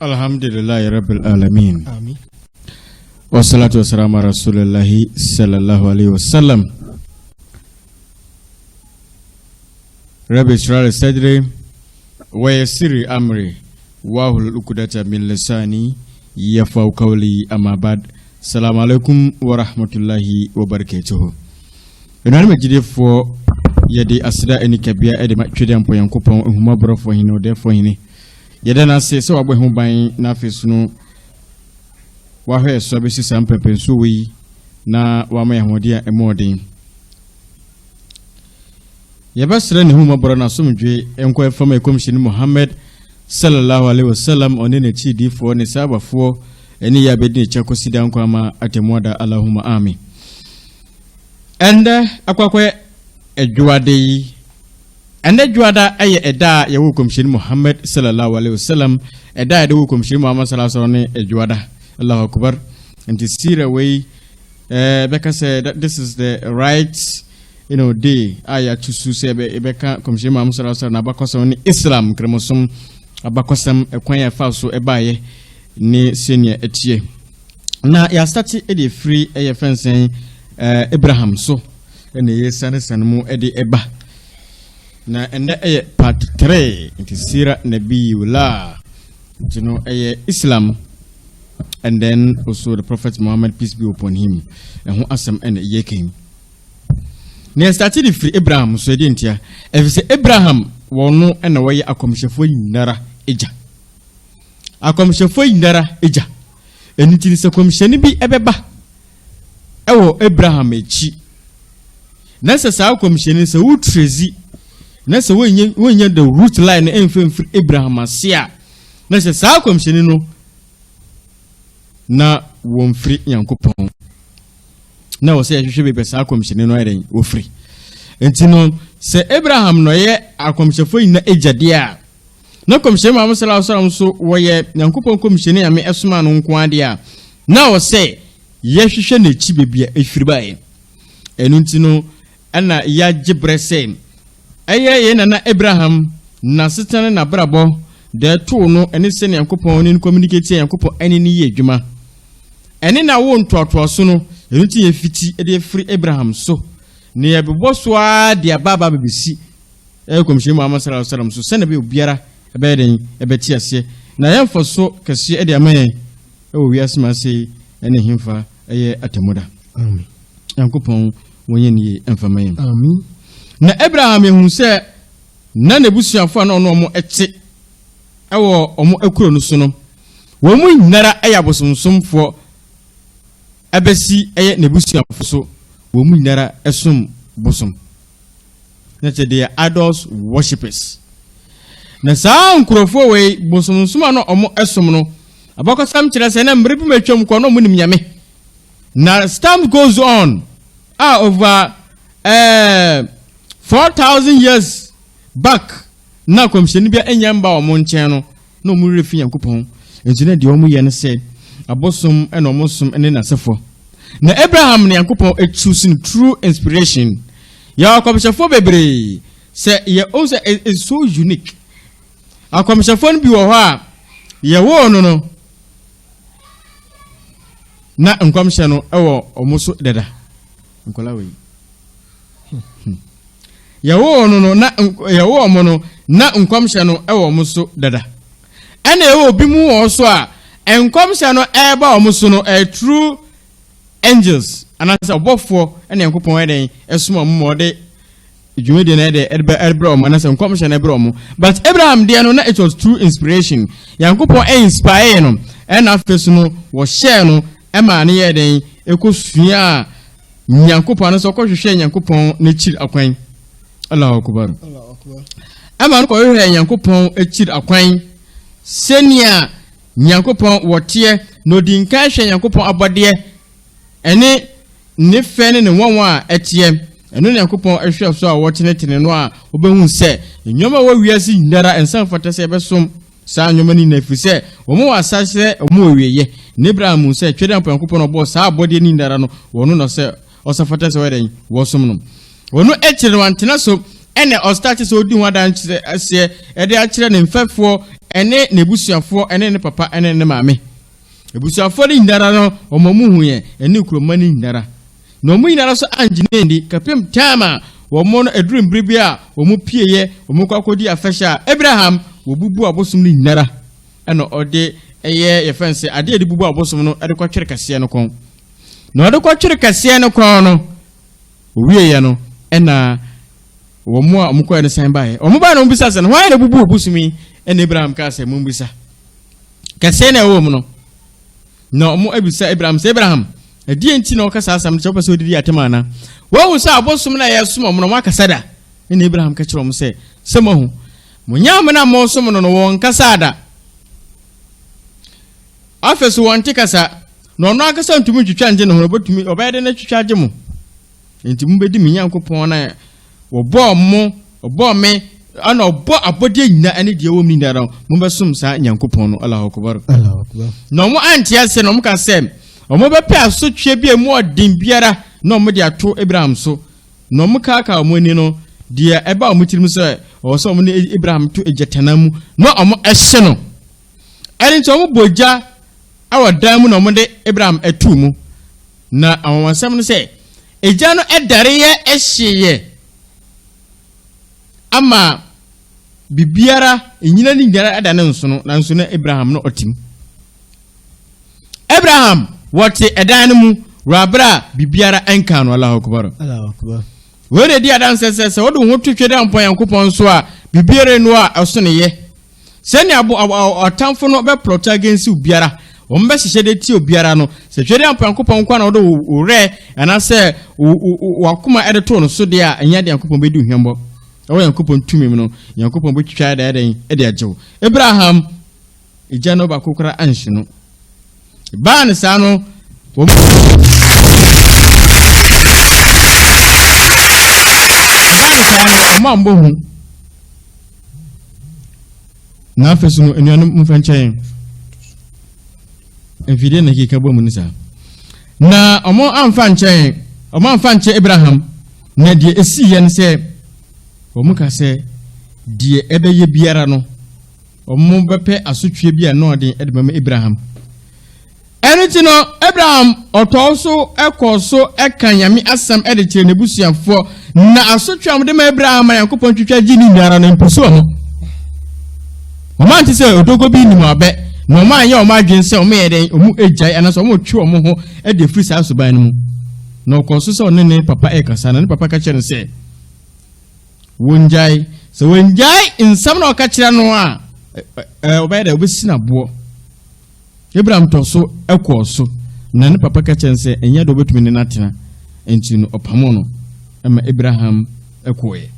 Alhamdulillah Rabbil Alamin. Amin. Wassalatu wassalamu ala Rasulillahi sallallahu alaihi wasallam. Rabbi Israel Sadri wa yassiri amri wa hlul uqdata min lisani yafqahu qawli amma ba'd. Assalamu alaikum wa rahmatullahi wa barakatuh. Ina majide fo yadi asida eni kabia ede ma twede ampo yankopon ehuma brofo hino defo hini. Yada na se so abo ban na afesuno wa hwe so besi sampepen so wi na wa ma yahodi a emodin. Yabasra ne huma bro na somdwe enko efama ekomshini Muhammad sallallahu alaihi wasallam onene chi difo ne sabafo eni ya bedini chako sidan kwa ma atemoda Allahumma amin. Enda akwakwe ejuade enda juada aye eda ya wukomshini Muhammad sallallahu alaihi wasallam eda ya wukomshini Muhammad sallallahu alaihi wasallam ejuada. Allahu akbar. And to see the way Becca said that this is the right day aya to say Becca komshini Muhammad sallallahu alaihi wasallam abakosa ni Islam kremosum abakosam ekwanya falso ebaye ni senior etie na ya start e free e fensen Abraham so ene yesane sanmu e de eba na ende e part 3 it is sira nabiyullah Islam, and then also the Prophet Muhammad, peace be upon him, and who asam and yeking ne started free Abraham so didn't ya if say Abraham wono and away a commission for nara eja a commission for nara eja and it is a commission be ebeba ewo Abraham echi nasa sa commission is a wood trezi nasa when you the root line and free Abraham asia nasa sa commission no na won free yankopon na wo say hwehwe be sa commission no eren wo free entino se Abraham no ye akomshefo ina ejade a na komshe Muhammad sallallahu alaihi wasallam so wo ye yankopon commission ya me esoma no nko ade a na wo say ye hwehwe na chi bebia efiri bae enu ntino ana ya gibrese ye na Abraham na setane na brabo de to no ene se yankopon ni communicate yankopon ene ni ye adwuma ene na wo ntoato so no enti ye fiti e de free Abraham so ne ye bebo so a de ababa bebisi e komhye Muhammad sallallahu alaihi wasallam so se na be obiara e be den e be ti ase na ye mfo so kase e de amaye e wo wiase ma se ene himfa e ye atemoda amen yankopon wonye ne emfama yem amen na Abraham ehun se na nebusuafo na ono mo ete e wo omo akuro no so no wo mu nyara e ya bosomsomfo abesi eye nebusuafo so wo mu nyara esum bosom na che they idols worshippers na saa nkurofo we bosomsoma no omo esum no abakosam kire se na mrebi matwam ko no mu nim nyame na time goes on over 4,000 years back na komsheni bia enyamba omo nchen no mu refi yankopon enjina de omo ye ne se abosom eno omosom ene nasefo na Abraham ne yankopon choosing true inspiration ya akomshafo bebre se ye also is so unique akomshafo bi wo ho a ye wo no na nkwamhye no ewo omoso deda nkola we ye wo no na ye wo omo no na nkwamhye no ewo omoso deda ene ye obi mu wo so a enkwamhye no eba omoso no true angels and as a bofo and yankopon eden esuma mmode djumede na ede erbrom and as commission ebrom but Abraham dey no na it was true inspiration yankopon inspire no and afesu no wo share no e ma ne eden ekosua yankopon so ko hwehwe yankopon na chiri akwan Allahu akbar e ma no ko hwehwe yankopon chiri akwan senia yankopon wote no dinka hwe yankopon abode ene ne fene ne wonwa etie eno ne yakopon ehwe so a wotenetene no a obehu se nyoma wa wiase ndara ensan fata se besom sa nyoma ni na fise omo wasase omo wieye ne Abraham se twede ampa yakopon obo sa abode ni ndara no wono no se osafata se weden wosom no wono ekire wantena so ene o start so di ho dan ase e de a kire ne mfefo ene ne busuafo ene ne papa ene ne maame ebusuafo ni ndara no omamu huye ene kuroma ni ndara no mu ndara so angine ndi kapem tama wo mo no edrum bribia wo mu pieye wo mu kwakodi afesha Abraham wo bubu abosom ni ndara ene ode eye ye fense ade edi bubu abosom no ede kwatwere kase no kon no ade kwatwere kase no kon no wiye ye no ena wo mu a mukọ ene san bae o mu ba no mbisa se no hwan ene bubu obosumi ene Abraham ka se mu mbisa kase na wo mu no no mu abisa Abraham se Abraham edi enti na okasa asam che opese odidi atemana wo sa abosom na yesom mo no makasa da ene Abraham ka kire mo se semahu munyam na mo som no won kasa da afeso won tikasa no no akasa ntumi twitwa nje no obotumi obayede na twitwa age mo enti mu bedi minyankopon na obo me ana obo abode nyina ane de wo mi ndara mo besum sa nyankopon no Allahu akbar no mo antia se no mo ka se mo be pe asotwe bi emu odin biara no mo de ato Abraham so no mo ka mo ni no de eba mo tirim se o so mo ni Abraham to ejetanamu no omo ehye no ene to mo boja awadan mu no mo de Abraham etu mu na awansam no se eja no edare ye ehye ama bibiara enyina ni ngara adane nso no na nso na Abraham no otim Abraham wote edan mu rabra bibiara enka no Allahu akbar we di adan se wodo ho twetwe da mpon yankopon so a bibiara no a eso ne ye se ne abo atamfo no be plot against biara o mbe hihye de ti obiara no se twede mpon yankopon kwa na wodo ore ana se wakoma edeto no so de a enya de yankopon be di hwembo o yankopon tumi no yankopon be twitwa da eden e de ajew Abraham ija no ba kokora anhye no ba ne sa no mambo hu na fesu no enuanu mfanchen enfide na kika bo mu nisa na omo amfanchen Abraham na die esi ye nse omo ka se die ebeye biara no omo bepe asotwe bia no den edema Abraham eniti no Abraham otoso ekoso ekanyame asam edete nebusuafo na asotwa mde ma Abraham yankopon twitwa gini nyara na mposo no omanti se odogo bi ni mabe no man ya omadwen se omo yeden omu ejai anaso omo twi omo ho e de free sa ban no na okoso se onene papa ekasa na ne papa ka kire se wonjai se wonjai insam na okakira no a obayeda obesina bo Abraham toso ekoso na ne papa ka kire se enya do betumi ne natena enti no opamo no ama Abraham ekoye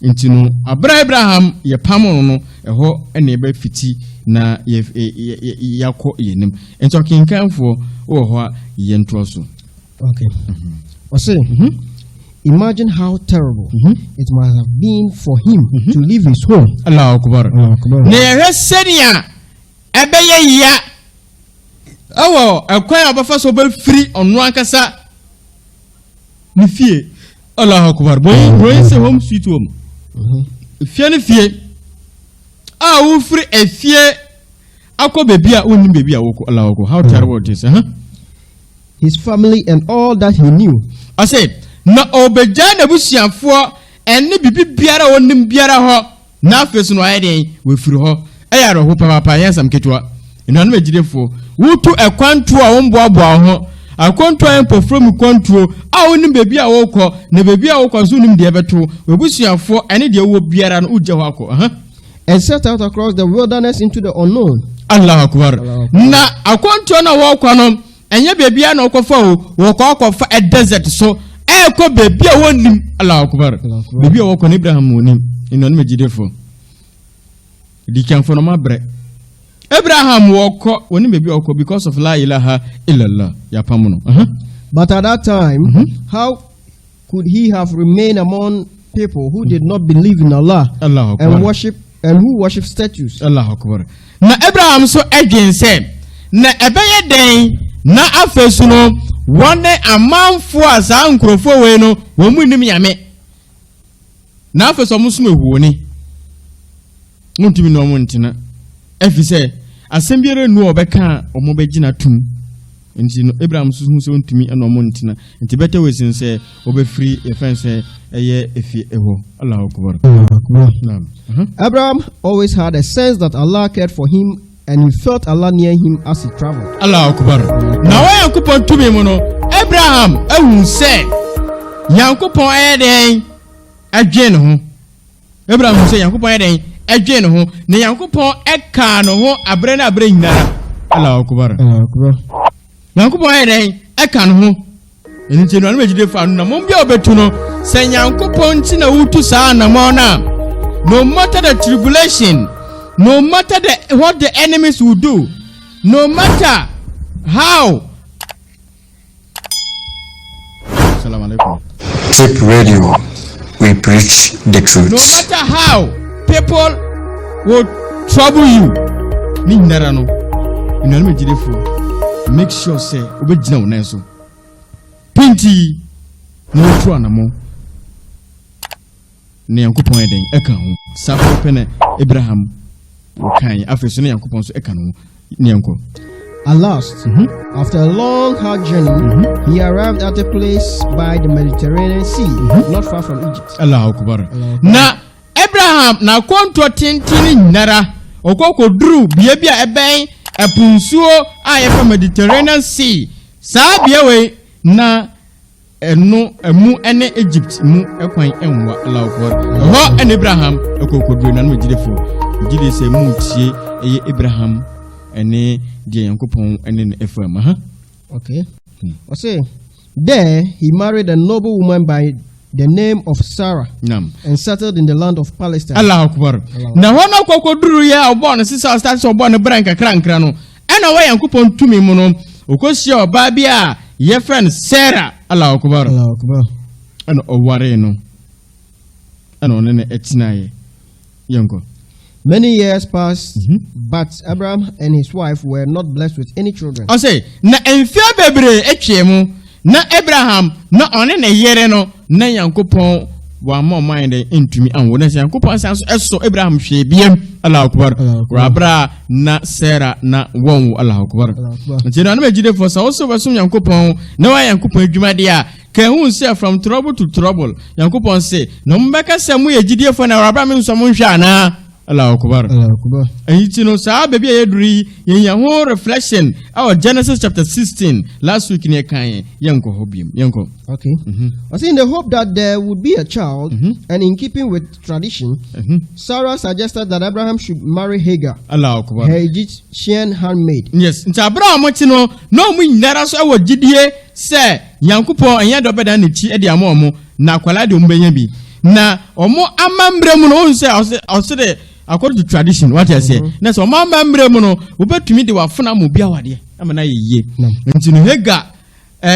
enti no Abraham ye pamo no eho ene be fiti na yakọ yenim enti okinkanfo wo ho ye ntoso okay say imagine how terrible it must have been for him to leave his home. Allahu akbar ne hwesenia ebeye ya awo ekwan abafa so be free onu akasa ni fie Allahu akbar boy say home sweet home fie ni fie a wo free efie akọ bebi a woni bebi a woko Allahu akbar how terrible it is his family and all that he knew. I said na obeja na busuafo enne bibi biara wonim biara ho na afesu no ayeden we free ho eyaro ho papa yensam ketwa enu anu ejidefo wutu ekwantu a womboaboa ho akwantu a empofrom kwantu a wonim bebi a woko na bebi a woko so nim de ebeto we busuafo enne de wo biara no uje ho akọ and set out across the wilderness into the unknown. Allahu akbar na akwantu na woko no enye bebi a na okofa okofa a desert so eko bebi a wonim Allahu akbar bebi a woko na Abraham wonim enu anu ejidefo di kanfo no mabre Abraham woko wonim bebi woko because of la ilaha illallah ya pamuno but at that time how could he have remained among people who did not believe in Allah and who worship statues? Allahu akbar na Abraham so again said na ebeye den na afesu no wone amanfo asa nkrofo we no wo munim yame na afa so musume huoni ntumi no mo ntina efi se asembere nu obeka omobegina tum nti no Abraham so so ntumi na omo ntina nti beta wesin se obefiri efense eye efi eho Allahu akbar. Abraham always had a sense that Allah cared for him and he felt Allah near him as he traveled. Allahu akbar. Na wa yankopon tumi mu no Abraham ehun se yankopon ayeden adwen ho. Abraham se yankopon ayeden adwen ho ne yankopon eka no ho abre na abre nyinara. Allahu akbar. Allahu akbar. Yankopon ayeden eka no ho nti no anamejide fa no na mo bia obetu no se yankopon ti na wutu saa na mo na no matter the tribulation, no matter what the enemies will do, no matter how. Assalamu alaikum. Tip Radio, we preach the truth. No matter how people will trouble you, make sure say obejina unenso. Pinti no true anamo. Ne yankopon eden eka ho safo pene Abraham kan afeso ne yankopon so eka no ne yanko. At last, after a long hard journey, he arrived at a place by the Mediterranean Sea, not far from Egypt. Allahu akbar. Na Abraham na kwanto tentini nyara okoko duru bia bia eben epunsuo a yefa Mediterranean Sea saa bia we na enu emu ene Egypt mu ekwan enwa Allahu akbar. Ho en Abraham ekokodru na no gidefo gide se mu tie eye Abraham ene die yankopon ene ne efam ha. Okay. I say there he married a noble woman by the name of Sarah. Nam. And settled in the land of Palestine. Allahu akbar. Na hono kokodru ya obo no sisa start so obo no branka krankra no ena wa yankopon tumi mu no okosia oba bia ye friend Sarah. Allahu akbar. Allahu akbar. Ena oware no ena onene etinaye yanko. Many years passed, but Abraham and his wife were not blessed with any children. I say, na enfia bebre etwemu na Abraham na one ne yere no na yankopon wa mo mind intumi anwo na yankopon sanso eso Abraham hwe biem. Allahu akbar. Rabra na Sarah na won. Allahu akbar. Nti na megide for sa also wasum yankopon na wa yankopon adwuma dia kan hu say from trouble to trouble. Yankopon say no mbeka samu yegide for na rabra me nso mo hwa na Allahu akbar. Allahu akbar. And you know, sa baby yeduri yen whole reflection our Genesis chapter 16 last week in Ekanye yanko hobium yanko. Okay. I think in the hope that there would be a child and in keeping with tradition, Sarah suggested that Abraham should marry Hagar, Allahu akbar, her Egyptian handmaid. Yes, nti Abraham tino no mu nyara so awo gidie se Yankopon enya do beda ne ti e de amomo na kwala de ombenya bi na omo amambre mu no se de according to tradition, what I say, na so mama mbre mu no obetumi de wafuna mu bia wade amana yeye nti no Hagar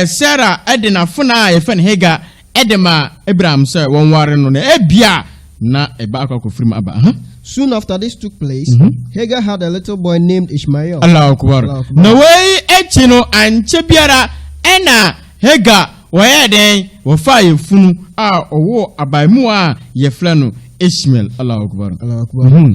Sarah edena funa ye fen Hagar edema Abraham say won ware no na ebia na eba akokofrim aba Soon after this took place, Hagar had a little boy named Ishmael. Allahu akbar. Na wey echi no anche biara ena Hagar waya den wo fa ye funu a owo abaimu a ye fla no Ishmael. Allahu akbar. Allahu akbar.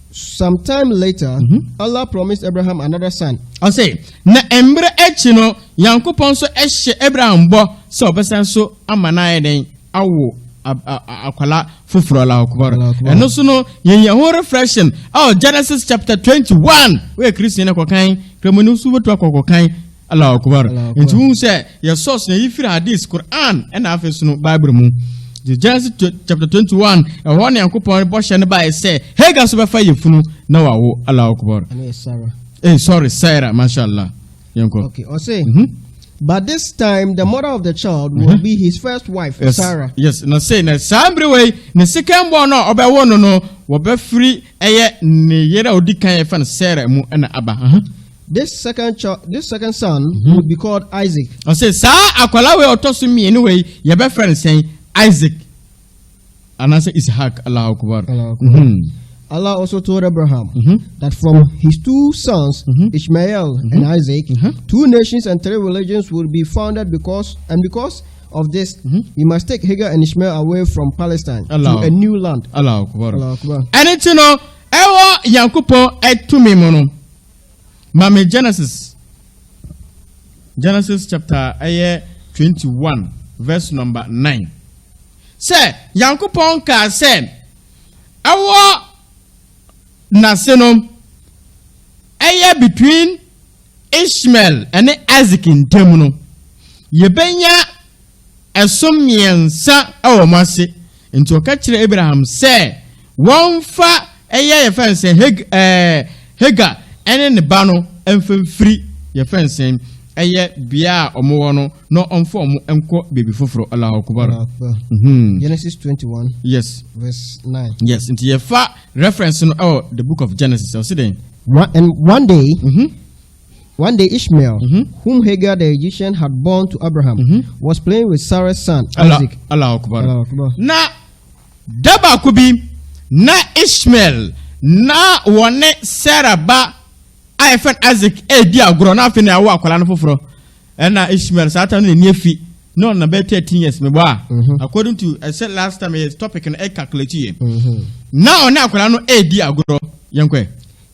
Sometime later, Allah promised Abraham another son. I say, na embre echi no Yankopon so ehye Abraham bo so obesan so amana den awo akwala fufuro. Allahu akbar. Eno so no yen ho reflection Genesis chapter 21 we Christian akokan kremonu su betu akokan. Allahu akbar. Nti hu say your source na yifira hadith Quran and afesu no Bible mu. The Genesis chapter 21 one Yankopon boshe ne ba say Hagar so be fa yefunu na wawo. Allahu akbar. Sarah. Sorry, Sarah, mashallah. Yanko. Okay, I say but this time the mother of the child will be his first wife, yes. Sarah. Yes, na say na sambre way na second born no obewo no wo be free eye ne yera odikan e fa Sarah mu na aba. This second son would be called Isaac. I say sa akwala we otoso mi anyway ye be friend say Isaac. And I say Ishaq. Allahu akbar. Allah also told Abraham that from his two sons, Ishmael and Isaac, 2 nations and 3 religions will be founded because of this, you must take Hagar and Ishmael away from Palestine to a new land. Allah Akbar. And it's ewa Yankupon etumi mono. Mame Genesis chapter 21 verse number 9. Say Yankupon ka say ewa nasenom between Ishmael and Isaac in Temuno. Yebenya esomiensa awomase into okachire Abraham say one fa ye fence Hagar ene ne ba no emfem free ye fence bia omo no no onfo omo enko baby foforo Allahu Akbar. Genesis 21 yes verse 9. Yes, into ye fa reference no the book of Genesis. So see then. And one day Ishmael, whom Hagar the Egyptian had born to Abraham, was playing with Sarah's son Isaac. Allahu Akbar. Na daba kubi na Ishmael na one Sarah ba Ifan Isaac di agro na afi na awo akwala no foforo. Na Ishmael satan no niefi no na be 13 years me boa. According to I said last time his topic na calculate here. Na ona akwala no di agro yenkwe.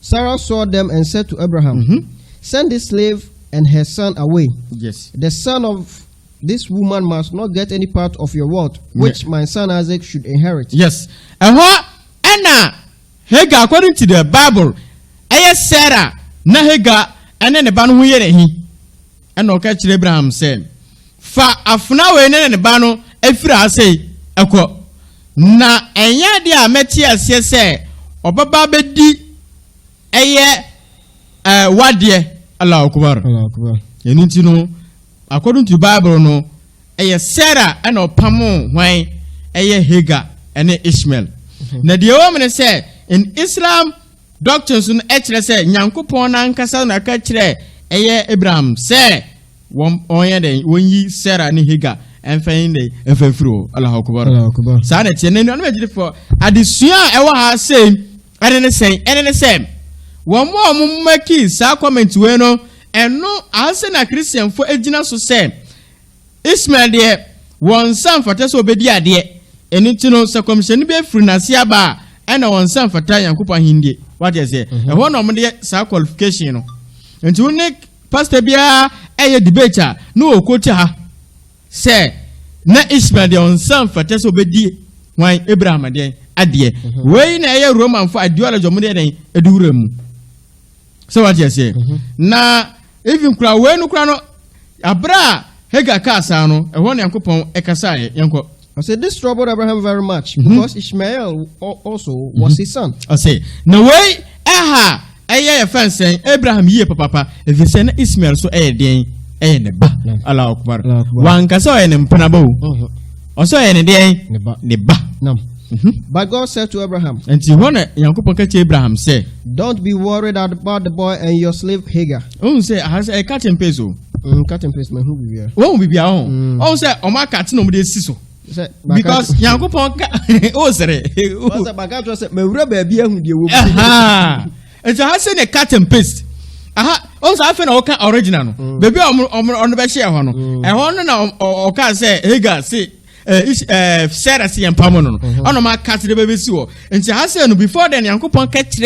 Sarah saw them and said to Abraham, send this slave and her son away. Yes. The son of this woman must not get any part of your wealth, which my son Isaac should inherit. Yes. And Hagar, according to the Bible, Sarah, na Hagar, and then the banu he. And okay, Abraham said, fa afuna we ne banu efira say ekwo. Na enya dia metia say obaba bedi wadie Allahu Akbar. Yeniti no according to Bible no Sarah and opamo hwan Hagar and Ishmael. Na the woman say in Islam doctrines no say Nyankopon na nkasa na ka kire Abraham say onye den wonyi Sarah ni Hagar enfen dey enfafiro Allahu Akbar. Sa na tiene no me for adesua ewa ha say ene ne say one more maki sa comment we no eno ase na Christian fo ejina so say Ishmael de won san fata so obedi ade eni ti no circumcision be free na sia ba ena won san fata Yankopon hindie what you say e ho no mo de sa qualification no enti unik pastor bia debate no okoti ha say na Ishmael de won san fata so obedi wan Abraham de ade we na Roman for ideology mo de den edure mu. So what you say? Na even kura we no kura no abra Hagar kasa no e won Yankopon ekasa yanko. I said this troubled Abraham very much because Ishmael also was his son. I say no way ye fence Abraham ye papa if you say Ishmael so den ne ba Allahu Akbar. Wan kasa ne mpana ba o so ne den ne ba. But God said to Abraham, and Yankopon ka Abraham say, don't be worried about the boy and your slave Hagar. Oh, say has a cut and paste. Cut and paste, man. Who be here? Won't be on. Oh, say, oh, my cat, no, siso. Because Yankopon, oh, say, what's a bagage? I said, my rubber be on you. And so I said a cut and paste. Also, I found original. Baby, on the best share. And one or can say, Hagar, say, Sarah si empamono ono ma cat de baby si wo nti ha say no before then Yankopon catch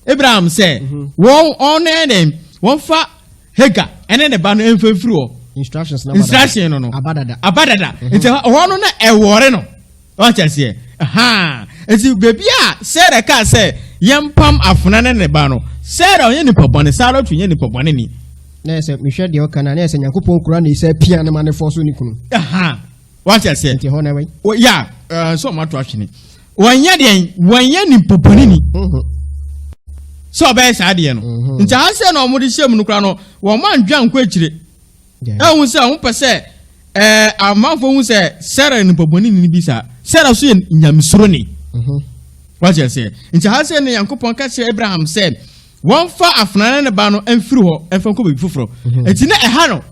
Abraham say won on them won fa Hagar ene ne ba no emfafiri wo instruction no abadada nti hono na ewore no what you say nti baby a Sarah ka say yempam afuna ne ba no Sarah onye ni pobone Sarah tunye ni pobone ni na say me hwe de o kana na say Yankopon kura na say pia na ma ne force ni kunu what you say? Yeah, so much watching. When you're in Poponini, so best idea. In Chasa no more Shem, one man drank quickly. I will say, per se, a month who say, Sarah in Poponini Bisa, Sarah Swin in Yamsroni. What you say? In Chasa and Yankopon catch Abraham said, one far after an abano and through and from Kobe Fufro. It's in a hano.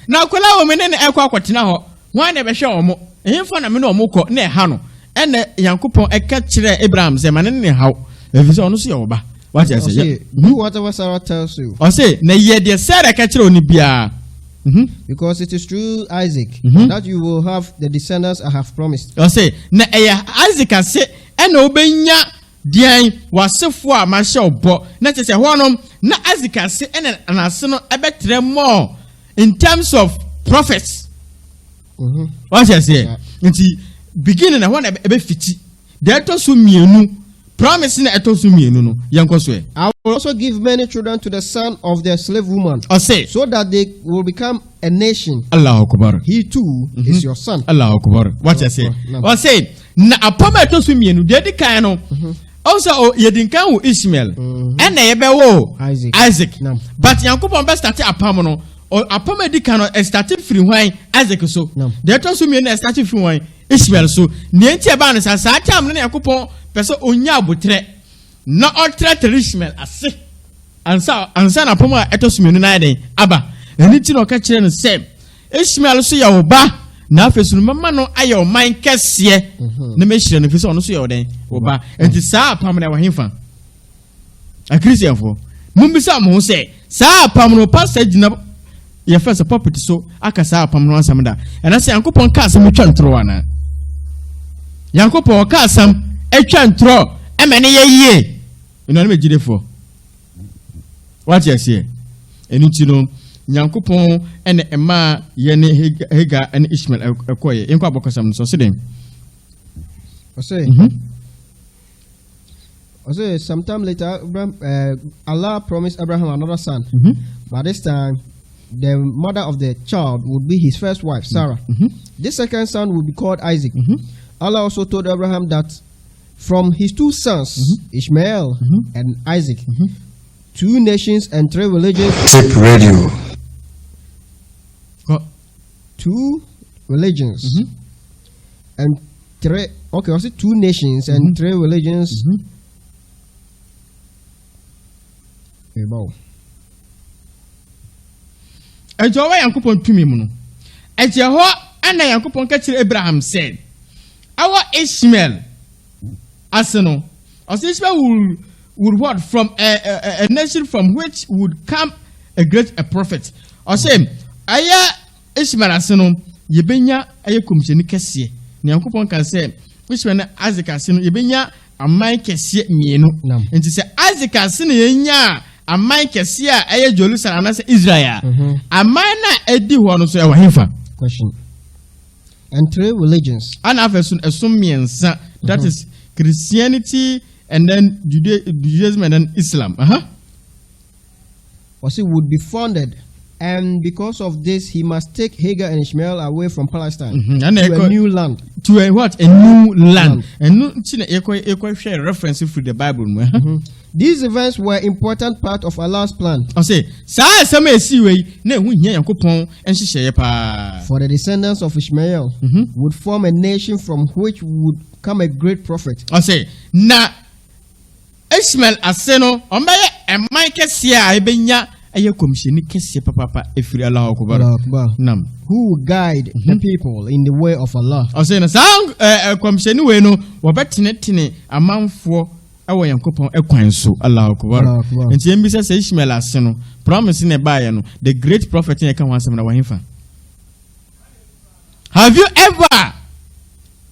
Now, Kola women and Aquatinaho. Why never show mo? Him for na me no mo ko na ha no. Ene Yankopon eka kire Abraham say man ne haw. If so no so ye oba. What you say? Do whatever Sarah tells you. O say na ye de Sarah ka kire oni bia. because it is through Isaac that you will have the descendants I have promised. I say, na Isaac I say, and obenya dian wasefo a ma hye obo na chese honom na Isaac I say and anase no ebetre more in terms of prophets. What I say? Nti beginning na one ebe fiti. De to so mienu promise na eto so mienu no yenko so e. I will also give many children to the son of their slave woman. I say, so that they will become a nation. Allahu Akbar. He too is your son. Allahu Akbar. What I say? I say na apoma eto so mienu de kan no. Also yedinkan wo Ishmael and na yebe wo Isaac. But Yankopon be start apam no. Apoma edikan no started free hwan Isaac so. De to so mienu started free hwan Ishmael so. Ne ntia ba no sa time no Yankopon pese onya abotre na otre Ishmael ase. Ansa na apoma eto so mienu na den aba. Eni ti no ka kire no sem. Ishmael so ya wo ba na afesu mama no aye o man kese na me hire no fese ono so ye oden wo ba enti saa apam na wahemfa a Christian fo mumbisa mo se saa apam no pastor gina ye first property so aka saa apam no ansam da ena se Yankopon ka asam twa ntro ana Yankopon ka asam etwa ntro emene ye yie ino na me gide fo what you say eni ti no Yankopon ene ema yene Hagar and Ishmael ekoye enko abokosam so se den say sometime later Allah promised Abraham another son. By this time the mother of the child would be his first wife, Sarah. This second son would be called Isaac. Allah also told Abraham that from his two sons, Ishmael and Isaac, 2 nations and 3 religions. Tip radio. 2 religions and 3. Okay, I said 2 nations and 3 religions. Wow. Ejo wa Yankopon tumi mu no. Eje ho ana Yankopon ka kire Abraham said, "Our Ishmael aseno, as Ishmael would what from a nation from which would come a great prophet." I say, aya Ishmael aseno yebenya aye komisheni kese. Ni Yankopon kan say, Ishmael na Isaac aseno yebenya amai kese mienu. Enti say Isaac aseno yenya amai kese a aye Jerusalem na say Israel. Amai na edi ho no so e wahemfa. Question. And 3 religions. And after miensa, that is Christianity and then Judaism and then Islam. Was it would be founded, and because of this he must take Hagar and Ishmael away from Palestine to a new land. To a what? A new land. And no share reference through the Bible. These events were important part of Allah's plan. I say, for the descendants of Ishmael would form a nation from which would come a great prophet. I say, na Ishmael aseno ombaye emaike sia ebenya aye komisheni kese papa efiri Allah akbar. Nam. Who will guide the people in the way of Allah. I say na sang komisheni we no wobetene amanfo awo Yankopon ekwan so Allah akbar. Enti embisa say Ishmael aseno promise ne baye no the great prophet ne kan wansem na wahemfa. Have you ever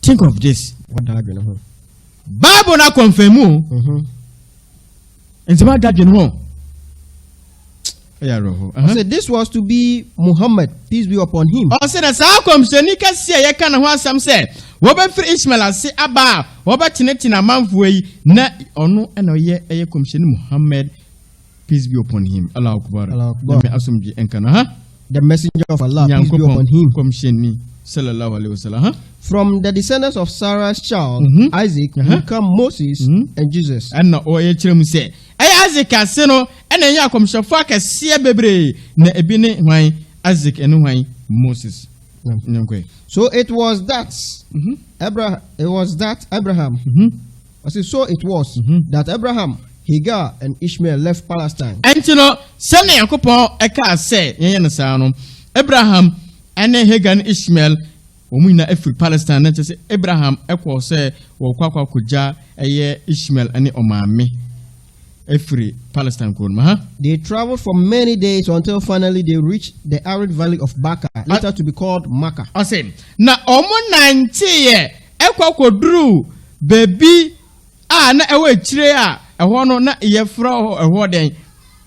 think of this? What happened? Bible na confirm. Enti ma dadwe no. I said this was to be Muhammad, peace be upon him. I said as how come Senika say ye kan ho asam say wo be free Ishmael ase aba wo be tenetina manfo yi na ono eno ye eye komsheni Muhammad, peace be upon him. Allah akbar. Me asumji enkana the messenger of Allah, peace be upon him. Komsheni sallallahu alaihi wasallam. From the descendants of Sarah's child Isaac will come Moses and Jesus. And o ye kirem say Isaac ase no ena ya komshafo akase bebre na ebi ne hwan Isaac ene hwan Moses. So it was that Abraham. I say so it was that Abraham, Hagar and Ishmael left Palestine. And you know, sene Yankopon eka say yen sa no Abraham ene Hagar and Ishmael omuna efri Palestine na say Abraham ekwo say wo kwakwa kuja eye Ishmael ene omame. Every Palestine They traveled for many days until finally they reached the arid valley of Baka, later to be called Makkah. I say, na omo 90 ye ekwakodru baby na ewe chire a eho no na yefra eho den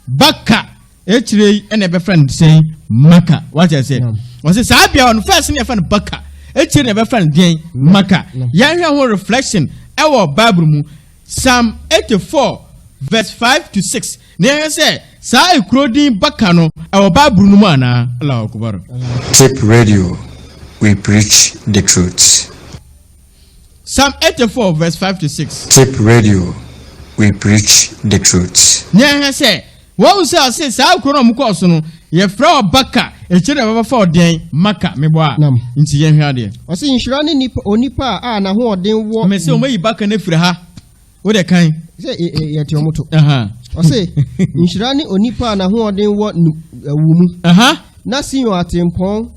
Baka echire ene be friend say Makkah. What I say? Was it sabia on first ne friend Baka echire ne be friend den Makkah. Ya hwe reflection ewo Bible mu Psalm 84 verse 5 to 6. Near say, Sa Ikrodin Bakano, our Babrumana, Allah Kubar. Tip Radio, we preach the truth. Psalm 84 verse 5 to 6. Tip Radio, we preach the truth. Near say, what say, Sa Ikrodin Mukosono, ye flower Baka, a children of 4 day, Maka, Meboa, into Yen Hardy. I see Shirani Onipa, and a whole day war, Messi, way back and if ha. What a kind. Say yet your motto. I say, Inshirani Onipa na who den what wumu. Na see you at Impong.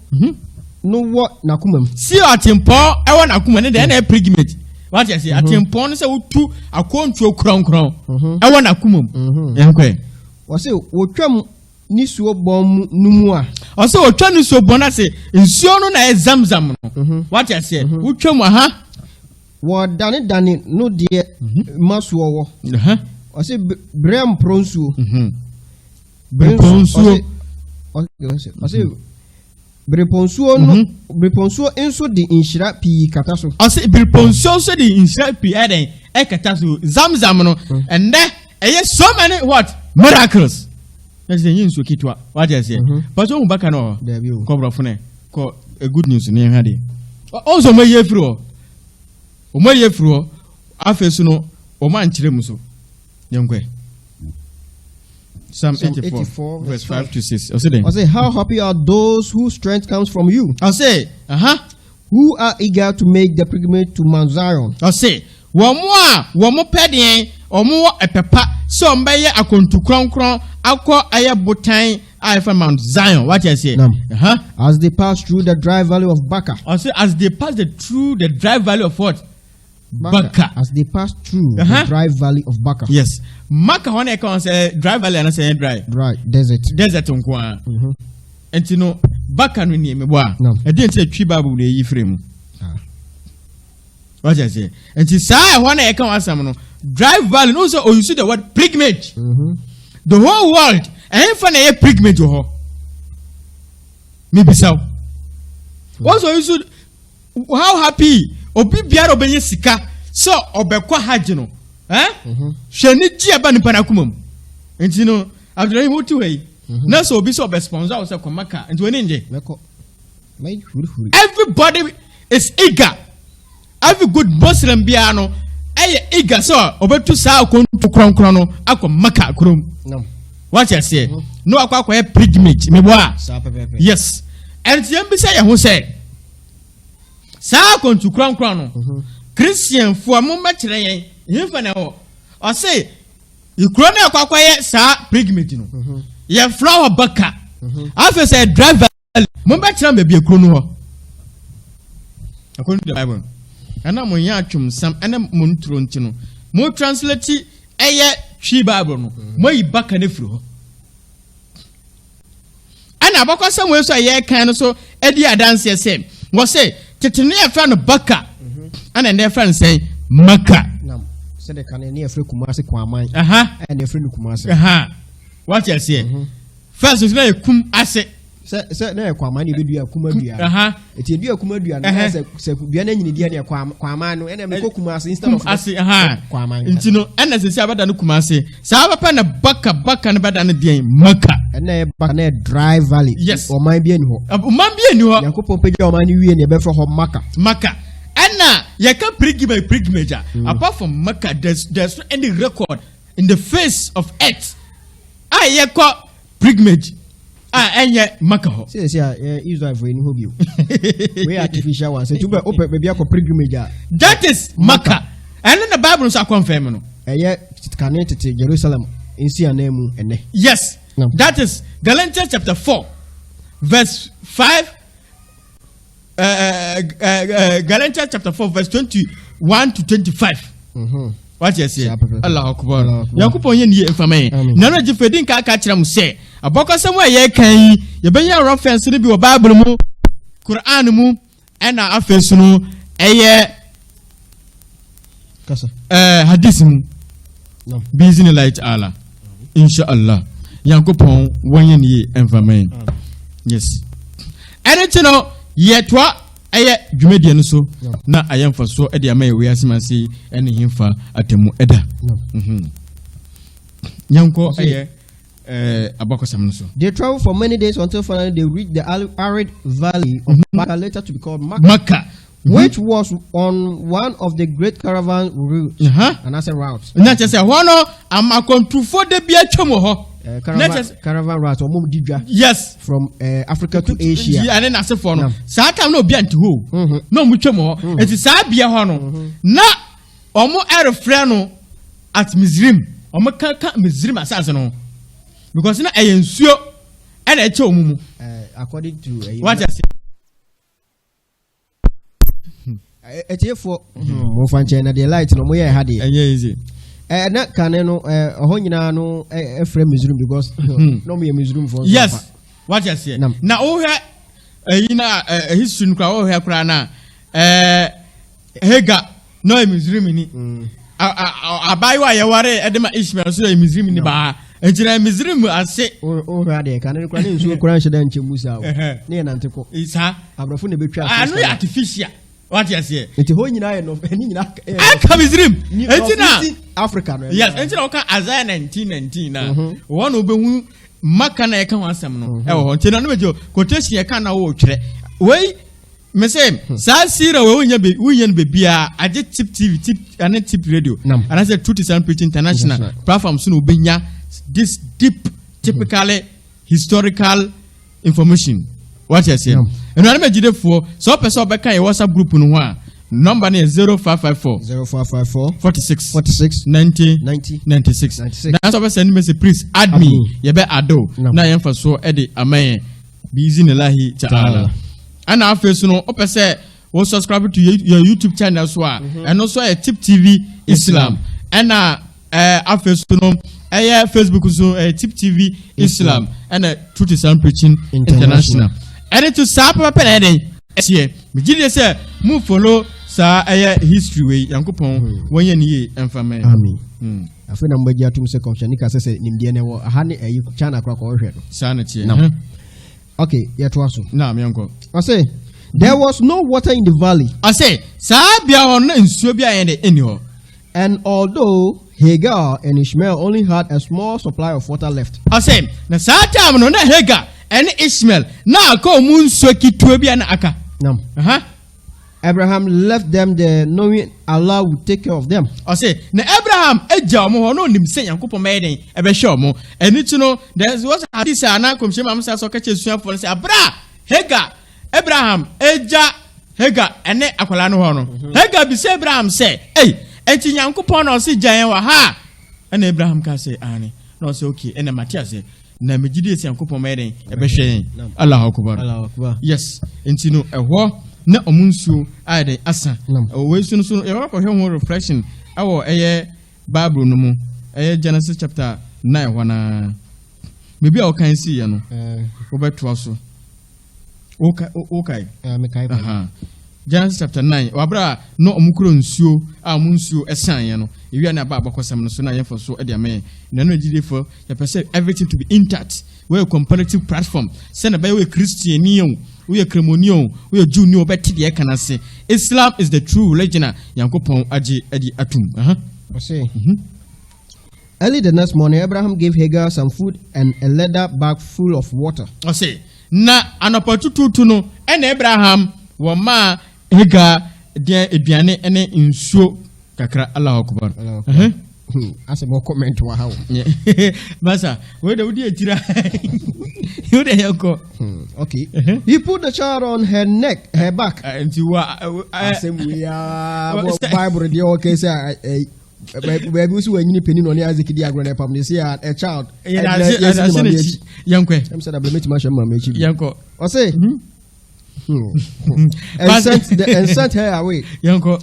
No what nakumum. See you at Impong, I want Akuman and then a prigmate. What I say at Impong is a control crown. I want Akumum. Enque. I say, what tram Nisu bomb numua. I say, what tram so bonase in Siono na zamzam. What I say, Uchum, Wa dani no dear masuo. I say Bram Pronsu. Breponsuo. I say Breponsuo no Breponsuo enso di inshira pi kataso. I say Breponsuo so di inshira pi eden e kataso zamzam no and there so many what miracles. Let's say yin so kitwa. What I say. But on back no. There you. Cobra fune. Ko a good news ni hade. Also my ye free. Omo ye fro afesu no o man kire muso yenkwe Psalm 84 verse 5 to 6. I say how happy are those whose strength comes from you. I say who are eager to make the pilgrimage to Mount Zion. I say womo pedien omo epepa so mbeye akontu kronkron akọ aye botan I Mount Zion. What I say? As they pass through the dry valley of Baka. I say as they pass through the dry valley of what? Baka. As they pass through the dry valley of Baka. Yes. Maka when I can say dry valley and I say dry. Dry desert. Desert unkwa. And you know Baka no ni meboa. I didn't say tree Bible dey Ephraim. What I say? And you say when I can answer no dry valley also or you see the word pilgrimage. The whole world and if I pilgrimage ho. Maybe so. Also you should how happy obi biara obenye sika so obekwa haje no hwani ji aba nipa na kumam enti no Abdul Karim wey na so obi so obe sponsor o se komaka enti woni nje everybody is eager. Every good Muslim biara no eager so obetu sa akontu kronkron no akomaka krom. What you say? No akwa pilgrimage me boa. Yes. Enti yam bi say ye ho say Sa kontu kronkron no Christian fo amoma kire yen himfa na ho o say ikro na akwa ye sa pilgrimage no ye flower Baka afa say driver mo ba kire me bi ikro no ho according to the Bible ana mo ya atwum sam ana mo ntro nti no mo translate eye twi Bible no mo yi Baka na firi ho ana abakwa sam we so ye kan no so edi adanse say wo say Titini a friend of Baka and a friend say Maka. Said the Canadian free Kumasi Kwamai. And a friend of Kumasi. What you say? First is like Kum Ase. Said there Kwamani video Kumadia. It will be a Kumadia and Sabian in the Kwamano and a Kumasi instead of Ase. Kwamai. Intino and as a Sabbath and Kumasi. Sabapan a Baka and bad and a day Maka. And a Baka dry valley. Yes, or my bien ho. Mambian you are Yakopo money and a better for Maka. Maka. Anna, you can't pilgrimage. Apart from Maka, there's any record in the face of earth. I call pilgrimage. And yet Maka. Says yeah, Israel for any hobby. We artificial ones. To be open maybe pilgrimage. That is Maka. And then the Bible is confirmed. And yet it connected to Jerusalem in Sianemu and yes. That is Galatians chapter 4, verse 5. Galatians chapter 4, verse 21 to 25. What you say? Allah Akbar. Yankopon ye ni enfame. Na no jifedin ka kira mu se. Abokosem wa ye kan ye benya reference ni bi wo Bible mu, Quran mu, ena afesu no eye kasa. Hadith mu. No. Bizini light Allah. Inshallah. Yankopon wanye ni enfame. Yes. Anything no yetwa eye dwumedie no so na ayemfa so e de amaye we asemase ene himfa atemu eda. Yanko eye abakosam no so. They travel for many days until finally they reach the arid valley of Makkah, later to be called Makkah. Which was on one of the great caravan routes. And I said routes. Na just say hono amakontufo de bia twemo ho. Caravan routes or Mumdidra. Yes, from Africa to Asia. Yeah, and then I say for no. Sa time no bia ntiho. No mu twemo ho. Eti sa bia ho no. Na omo erefre no at Mizrim. Omo ka Mizrim asase no. Because na eyensuo e na eche omumu. According to what I say. For Mofanche na the light no moye ha de. Easy. Na kane no ho nyina no efre Mizrim because no me Mizrim for. Yes. What you say? Na o he na history nkra o he kra na Hega no Mizrim ni. Abayiwa ye ware edema Ishmael so Mizrim ni ba. Enjira Mizrim ase o ha de kane no kra ne nsu kra nhye da nche musa o. Ne na nteko. Isa. Abrafo ne betwa. Anu artificial. What you say? Enti ho nyina no ani nyina aka Mizrim. Enti na Africa no. Yes, enti na oka Isaiah 19:19 na. Won obehu Maka na yeka ho asem no. E wo enti na no bejo quotation yeka na wo twere. Wei me say sa sira we wonya be bia age tip TV tip and tip radio. And I said Truth is Preaching International platform so no benya this deep typically historical information. What you say? And I remember Jidefo, so person beka your WhatsApp group no ho a number is 0554 46 90 96. Now so send me say please add me. You be ado. Na yemfa so e de amaye busy nelahi ta'ala. And now face no opese wo subscribe to your YouTube channel so and also a Tip TV Islam. And after no Facebook so Tip TV Islam and Truth is Preaching International. And to Sapa Penny, here, Mijid say, move follow sa history way, Yankopon, when ye and family. Amen. I feel I'm going to say, Comshanika says, Nimdiana, a honey, a china crack or head. Sanity. Okay, yet was now, my uncle. I say, there was no water in the valley. I say, Sabia on in Subia and anyhow. And although Hagar and Ishmael only had a small supply of water left. I say, Nasata no Hagar. And Ishmael na ko mun soki tobi na aka. Abraham left them there knowing Allah would take care of them. I say na Abraham eja omo no nim se Yankopon meden e be hwe omo. Eni tu no there was hadith ana komhye mam sa so ka chesuafo no say abra Hagar Abraham eja Hagar ene akwala no ho no. Hagar bi say Abraham say enti Yankopon no se jan wa ha. And Abraham ka say ani. No say okay ene Matthias say na megidi esi Yankopon meden e be hwe Allahu Akbar. Yes enti no ehwo na omunsuo ade asa we su no so e wa ko hwe reflection awo Bible no mu Genesis chapter 9 wana maybe o kan si ye no wo beto so okay me kai Genesis chapter 9 wabra no omukuro nsuo amunsuo esan ye no ewia na ba abakosam no so na yefo so e de ame na no gide for you perceive everything to be intact we a comparative platform say na ba we Christian we a Cremonion we a Jew ni obeti de kana se Islam is the true religion Yankopon agi adi atum I say early the next morning Abraham gave Hagar some food and a leather bag full of water. I say na anopatutu no and Abraham wa ma Hagar de eduane ene nsuo kakra Allahu Akbar. As a more comment wa how. Masa we de wudi etira. You de yako. Okay. He put the child on her neck, her back. Nti wa asem we Bible de okay say baby so anyini peni no ne aziki di agro na pam ne say a child. Yankwe. Em said ablemeti ma hwema ma echi. Yanko. O say and sent her away. Yanko.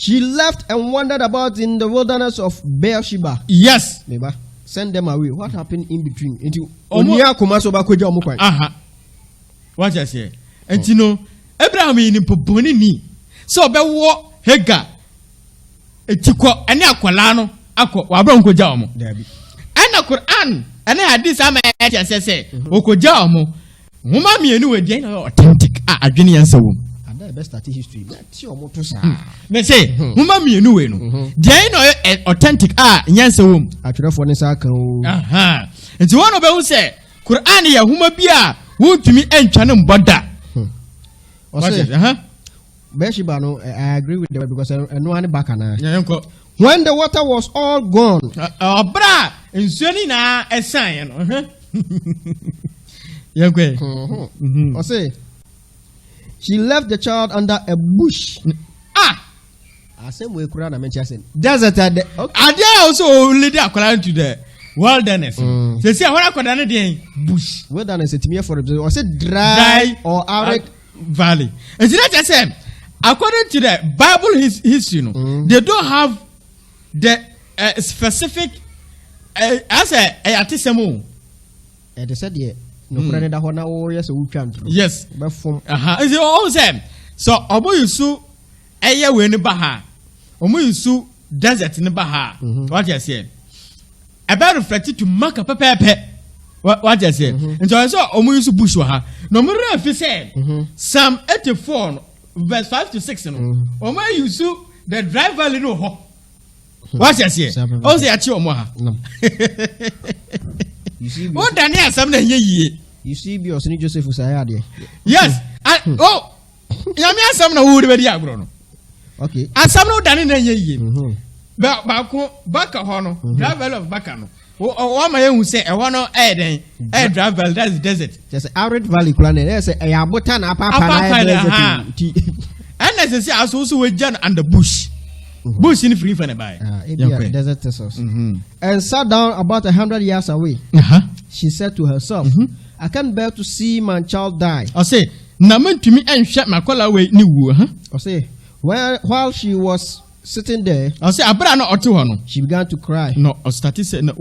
She left and wandered about in the wilderness of Beersheba. Yes. Neighbor, send them away. What happened in between? Into Onia Kumaso Bakoja Omukwan. Aha. What I say? And you know, Abraham in Pobonini. So Bewo Hega. Etiko any aqualano, aqua, Wabronco Jamo. Debbie. And a Quran, and I had this I say, Oko Jamo. Mummy, you know, authentic. Ah, Genian so. Best start history. That's your motto. They say, Mummy, you know, Jane authentic. Ah, Yansa womb. I try for this. Aha. It's one of those say, Qur'an ya Humabia, won't to me and Chanum Bada. What is it? Beersheba, no, I agree with them because I know any back on. When the water was all gone, bra, in Sunina, a sign. I say, she left the child under a bush. I say we could have mentioned desert. I dare also lead according to the wilderness. They say what I could have bush. Wilderness is me for I said dry or arid valley. And see that I said, according to the Bible history, they don't have the specific as a artisanal. They said, yeah. No friend that one warriors who can't. Yes. Is it all same? So Obo Yusu Aya Win Baha. Omo Yusu desert in the Baha. What you say? About reflected to mark a pepe. What you say? And so I saw Omo Yusu Bushwaha. No more if you say Psalm 84 verse 5 to 6. Omo Yusu the driver little ho. What you say? Oh, say at your moha. You see, what Daniel something ye. You see, be Osini Joseph Usayadi. Yes. Oh, Yamia some would be agron. Okay. And some no Daniel ye. Back a honor, driver of Bacano. Oh, my own say, I want to add a driver that's desert. Just arid valley planet. There's a Yabutan apa. And as I say, I also with John and the bush. Bush in free for the buy. Desert tesos. And sat down about 100 yards away. She said to herself, I can't bear to see my child die. I say, Naman to me and shut my collar away new. I say, while she was sitting there, I say, I better not to she began to cry. No, I started saying,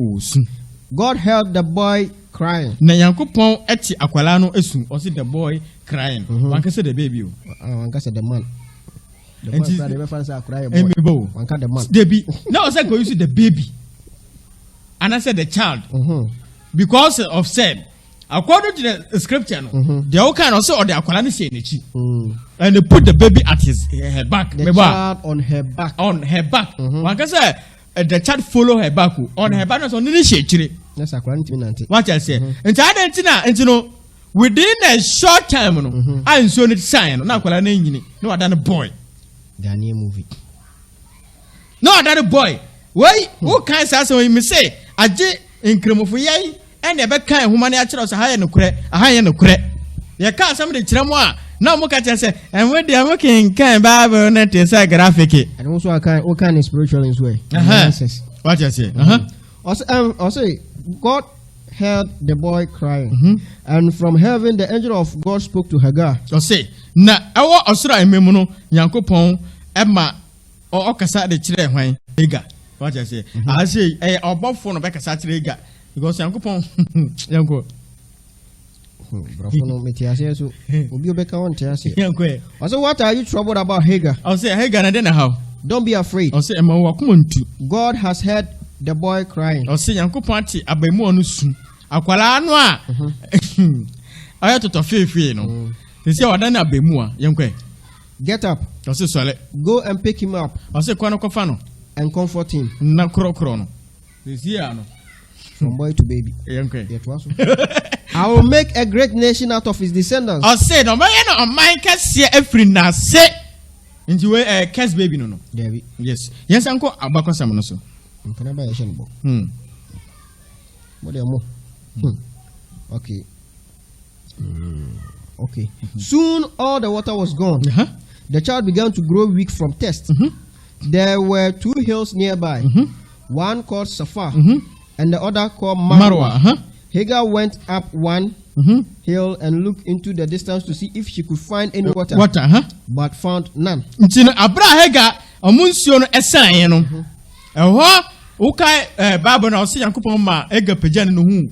God heard the boy crying. Nayanko eti aqualano esu, or see the boy crying. One can say the baby. One can say the man. The man. Baby. Now I said go use the baby. And I said the child. Because of said, according to the scripture, they all kind of saw the aqualani saying and they put the baby at her back. The child on her back. On her back. One can say the child follow her back. On her back on the shade. That's according to me. What I say. And I didn't within a short time, I saw it sign. Now aqualani no other boy. Daniel movie. No other boy. Why? Who can't say me say? I did in Cremofoyay. And the back kind of human natural high and cre, a high and cre. You can't somebody tramwa. Now look at say, and when they are working, can Bible net is a graphic. And also a kind of spiritual in his way. What you say? Also, God heard the boy crying, and from heaven the angel of God spoke to Hagar. So say, na our Osra and Memono, Yankopon, Emma, or Okasa the children, Ega. What I say? I say, a bob phone of Becca Saturday. Because Yankopon, Yanko. Also, what are you troubled about, Hagar? I'll say, Hagar, I don't know how. Don't be afraid. I'll say, Emma, God has heard the boy crying. I'll say, Yanko Party, a bemonus. Aquala noir. I had to feel, no. They say, I don't know Bemua, Yanko. Get up. I'll say, Solid. Go and pick him up. I'll say, Quanocofano. And comfort him. Na crono. This year, from boy to baby. I will make a great nation out of his descendants. I said, no man, my cats here every now say into a cat's baby. No, David. Yes, yes, Uncle Abaco Samonoso. Can I buy a shambo? What are more? Okay. Okay. Soon all the water was gone. The child began to grow weak from thirst. There were two hills nearby, one called Safa and the other called Marwa. Hagar went up one hill and looked into the distance to see if she could find any water, but found none. omunsuo no esan no eho ukai Bible na ose Yankopon ma ega pagyan no hu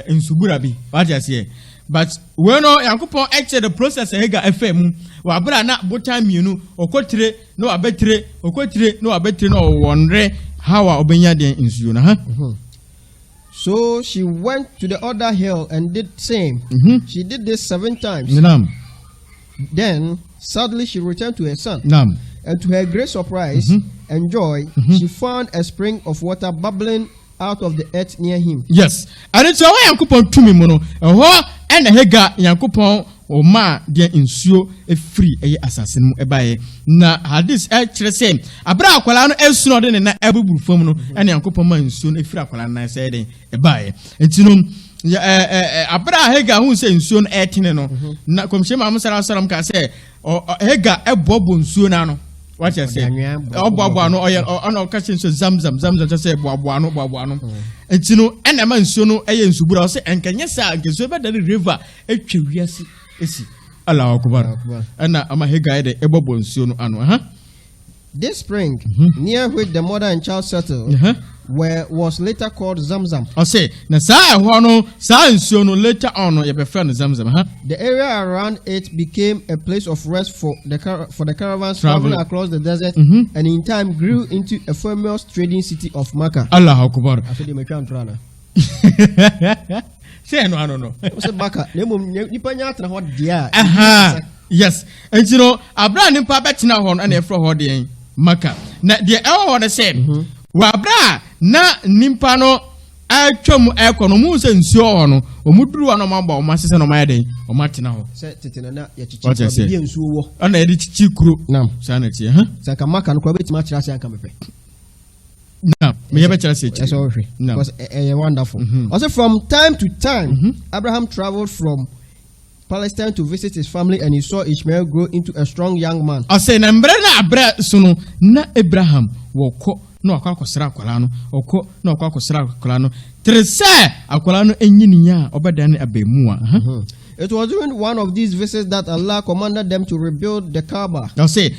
nsubura bi what you say but when Yankopon actually the process ega FM wa bra na botan mienu okotire no abetire okotire no abetire no wonre how obenya den nsuo na ha. So she went to the other hill and did same. She did this 7 times. Then suddenly she returned to her son. And to her great surprise and joy, she found a spring of water bubbling out of the earth near him. Yes. And it's why Yankopon tumi mono. And Hega Yankopon o ma de nsuo free assassin mu ebaye na hadis chere say abra akwala no esuno de na ebubu fam no and Yankopon ma nsuo no free akwala na say den ebaye entino abra Hega hu say nsuo no etene no na komhye ma musara salam ka say Hega ebobo nsuo na no what you say oboabo no ono ka say zamzam just say boabo no entino ena ma nsuo no nsubura o say enkanye sa ngeso be da river etwewiase esi Allahu Akbar ana ama Hega de ebobo nsuo no ano this spring near which the mother and child settled was later called Zamzam. I say na sa ho no sa nsuo no later on no ye be friend Zamzam The area around it became a place of rest for the caravans traveling across the desert and in time grew into a famous trading city of Makkah. Allahu Akbar. I said me try trana. Say no no. Say Makkah nipa nya atra ho dia. Yes. And you know abra nipa betina ho na e fro ho de Makkah. Na de e ho na say wabra na nimpa no atwam ekono mu se nsuo ho no omuduru ano mamba o masese no mayeden o matena ho se tetena na ya chichi bi nsuo wo ana yedi chichi kuro nam sana tie se ka Maka no kwa betima kira se anka mepe nam me ye be kira se chichi because wonderful also from time to time Abraham traveled from Palestine to visit his family and he saw Ishmael grow into a strong young man. I say na mbre na abra sunu na Abraham woko no akwa akwala no oko no akwa akwala no trese akwala no enyiniya obedane abemu a It was during one of these visits that Allah commanded them to rebuild the Kaaba. I say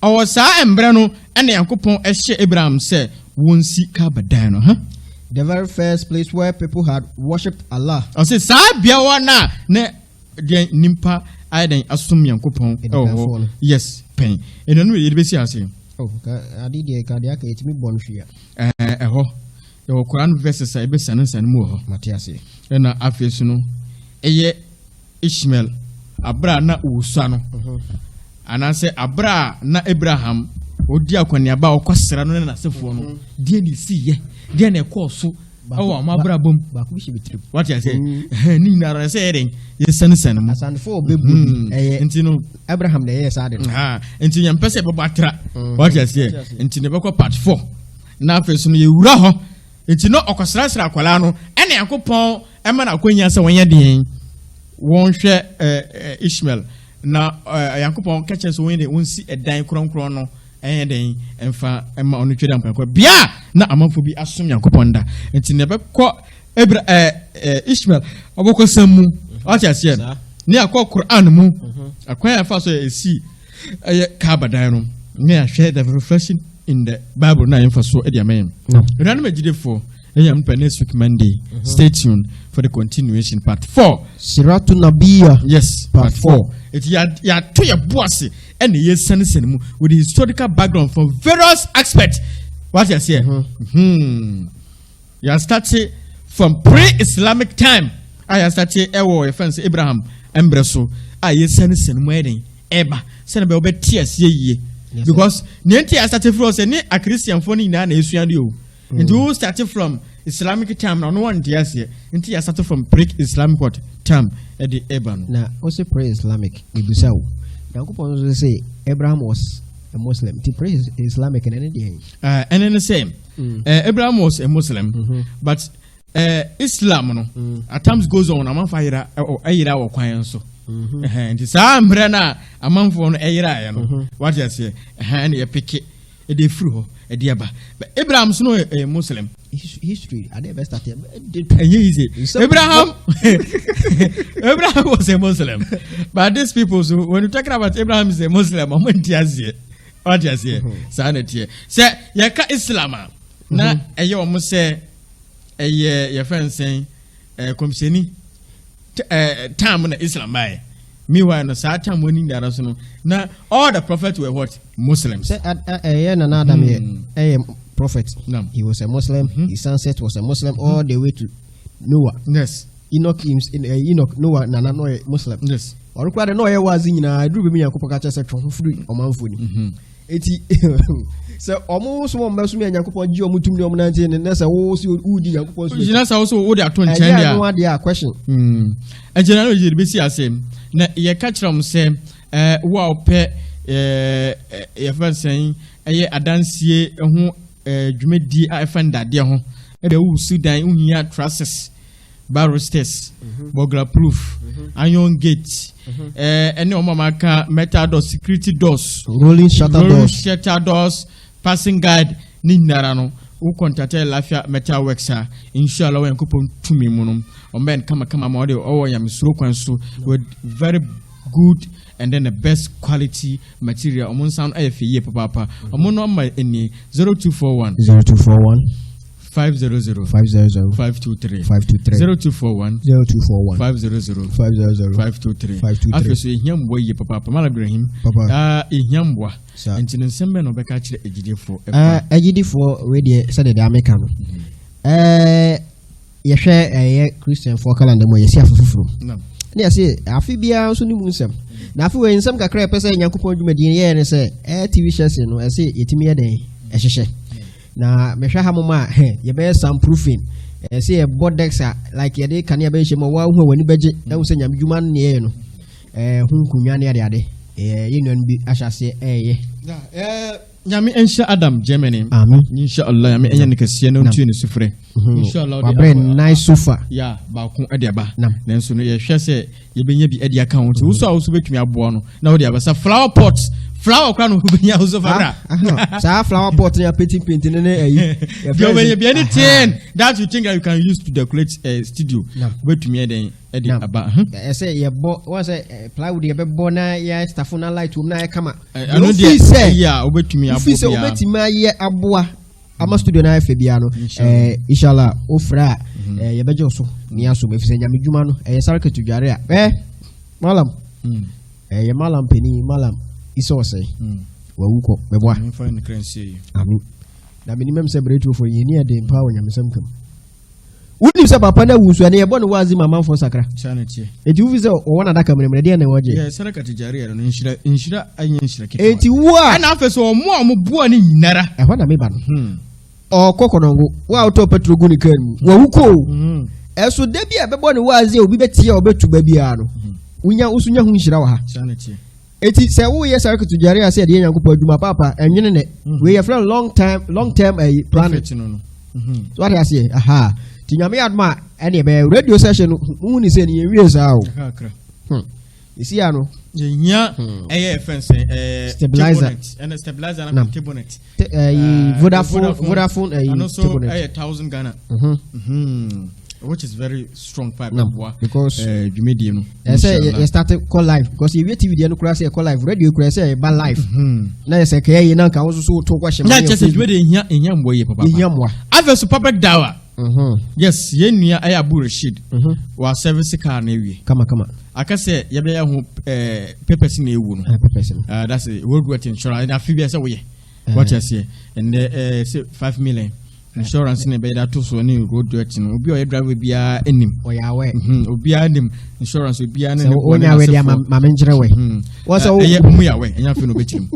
our sa mbre no ene Yankopon ehye Abraham say wonsi Kaaba dan no the very first place where people had worshipped Allah. I say sa bia wana ne de nimpa aiden asum Yankopon yes pen eno no ye be si ase adi de ka de aka etimi bonhwia yo Quran verses e be sanan mu ho matiase na afesu no eye Ishmael abra na usa no anase abra na Abraham odi akwani aba okosera no na sefo no die ni siye die na ekoso awo amabra bom ba ku bishi bitrip what you say ni na ra say eden ye sanan mu asan fo bebu entino Abraham na ye sa de enti yam pese be batra what you say enti ne be ko part 4 na afesu no ye wura ho enti no okosera sra akwala no ene Yankopon e ma na akwanya se wonye den won hwe Ishmael na Yankopon kache so wonye wonsi edan kronkron no den emfa ema onu tweda mpakwa bia na amanfo bi asom Yankopon da enti ne be ko Ishmael oboko samu atia sie ne akọ Quran mu akwan afa so esi Kaaba dan no me ahwe the reflection in the Bible na emfa so e dia men no na magidefo am next week Monday. Stay tuned for the continuation part 4 Siratu Nabiya. Yes, part 4 it ya to your boss and the yes mu with the historical background from various aspects. What you say? You started from pre-Islamic time. I started ewo offense Abraham embreso. I yes mu eden eba send be obe tears ye because nenti I started from say ni a Christian phone na esuade o. And who started from Islamic time now no one dares here until you started from pre-Islamic what time at the Eban. Now also pre-Islamic Ibusau. Yankopon say Abraham was a Muslim. To pre-Islamic and any day. And then the same. Abraham was a Muslim, but Islam no at times goes on among fire or ayira or quiet so. And it's brana among for ayira no. What you say? And you pick it a day through. But Abraham's no a Muslim. History, I never started. Abraham was a Muslim. But these people, so when you talk about Abraham is a Muslim, What you say? Sanity. Say, Yaka Islam. Na, a yo must say, a year, your friend saying, Komseni, time on Islam by. Meanwhile, no time winning the Arsenal. Now, all the prophets were what? Muslims. A prophet. No. He was a Muslim. His sunset was a Muslim all the way to Noah. Yes. Enoch, Noah, Nana, Muslim. Yes. Or quite a no was in I drew me a Copacacha section free or Manfuni. 80 so almost one Messi and Yakupo Gio Mutum 19 and that's a whole Udi Yakupo. That's also what they are told. No idea question. And generally, you'll be see as him. Na ye catch them say, wow, pe, your friend saying, a dance ye, who, Jumedi, I find that dear home, and the Sudan, Unia trusses, barristers, burglar proof, iron gate, and no mamaka, metal doors, security doors, rolling shutter doors, passing guide, Nindarano. Who contacted Lafia Metal Worksa, inshallah, when coupon to me monum, or men come model, or I am so with very good and then the best quality material. Among sound AFE, Papa, among number any 0241 500 523 0241 500 523 after so him boy papa Mallam Abdul Karim him and in December no beka kire ejidifo we dey said the American ye hwe Christian for calendar mo ye si afufuru na ye say afi bia so ni mu nsem na afi we nsem kakra pese Nyankopon dwumadi ye ne say TV shows no e say yetimi ye den e hyehye na mehwa ha moma ye be soundproofing say a bodex like ye dey kan ye be hye mo wa hu wani beje na wo say nyamdwuma ne ye no hu kunwa ne ade ye nwan bi ahyase ye nyame insha Adam Germany amen insha Allah nyame enye nekase no ntu ne sufre insha Allah wa bre nice sofa ya ba ko ade ba nanso no ye hwe se ye benya bi ade account wo so a wo so betumi abo no na wo de abasa flower pot flower kwa no benya wo so fara sa flower pot ya painting ne you be anything that you think that you can use to decorate a studio betumi eden ade aba say ye bo what say plywood ye be bo na ya staff na light room na ya kama no dey say ya obetumi abo ya obetumi aye aboa ama studio na afa bia no inshallah ofra ye beje so ni aso mefise nyame dwuma no saraka tudware a Mallam ye Mallam peni Mallam iso say wa wuko beboa amen na minimum celebrate for ye ni ade mpa wo nyame samkam wudi se papa na wusu na ye bo no wazi mama fo sakra chanete eti wufi se o wona daka mremre de na woje ye saraka tudware no inshira anya inshira ke eti wa ana afeso omo bua ni nyinara e ho na me ba no o kokonongo wa auto petro guni kan wa wuko eso de bia bebo ne wazi obi betia obetu ba bia no unya usunya hu nhira wa ha chanete eti se wo ye saraka tudware ase de Nyankopon adwuma papa enwene ne we ye friend long term plan no so what I say aha ti nyame adma ene be radio session hu ni se ni wie sa o isi ano nya fence stabilizer and stabilizer and table net Vodafone and so 1000 Ghana which is very strong pipe because you medium say you started call live because you TV dey no kura say call live radio kura say ba live na say kaya yi na kan wo so to kwa shema na just you dey hia mbo ye papa avesu public dawa yes ye nua ay Abu Rashid wa service car na ewie kama akase ye be ya ho papers na ewu no that's a world worth insurance na fibia say we what you say and say 5 million insurance ne be that to so ni road worth no obi o driver bia enim oyawe obi anim insurance obi an ne onya we dia ma menjere we what so ye mu ya we enya fe no bechirim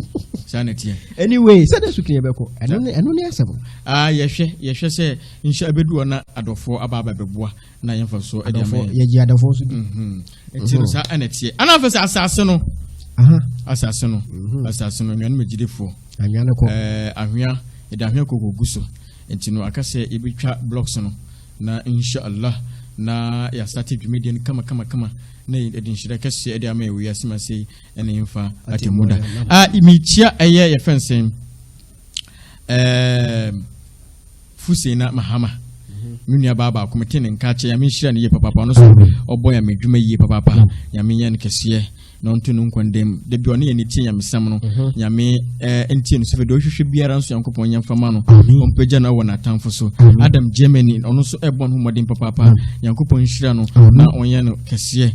sanity anyway say that sukin ye beko eno ne asebo ye hwe say insha abedu na adofo ababa beboa na yemfa so adofo ye ji adofo so etiro sa anetie ana fa asase no asase no nwan magidefo anwane ko ahwea eda ahwea kokoguso entino akase ebetwa blocks no na inshallah na ya start dwumedian kama na edin shira kase ede ama ewi asima sei ene mfa atemuda imichia eye ye fensen Fusena Mahama Munya baba kumete ne nka che ya me hira ne ye papa no so obo ya medwuma ye papa ya me yen kese na onto no nkondem de bi one ye ne tie nyamesam no nyame entie no so fe do hwehwe biara nso yankopon nyamfama no ompagya na wɔ natamfo so Adam Germany ono so ebon homodin papa yankopon hyira no na onye no kese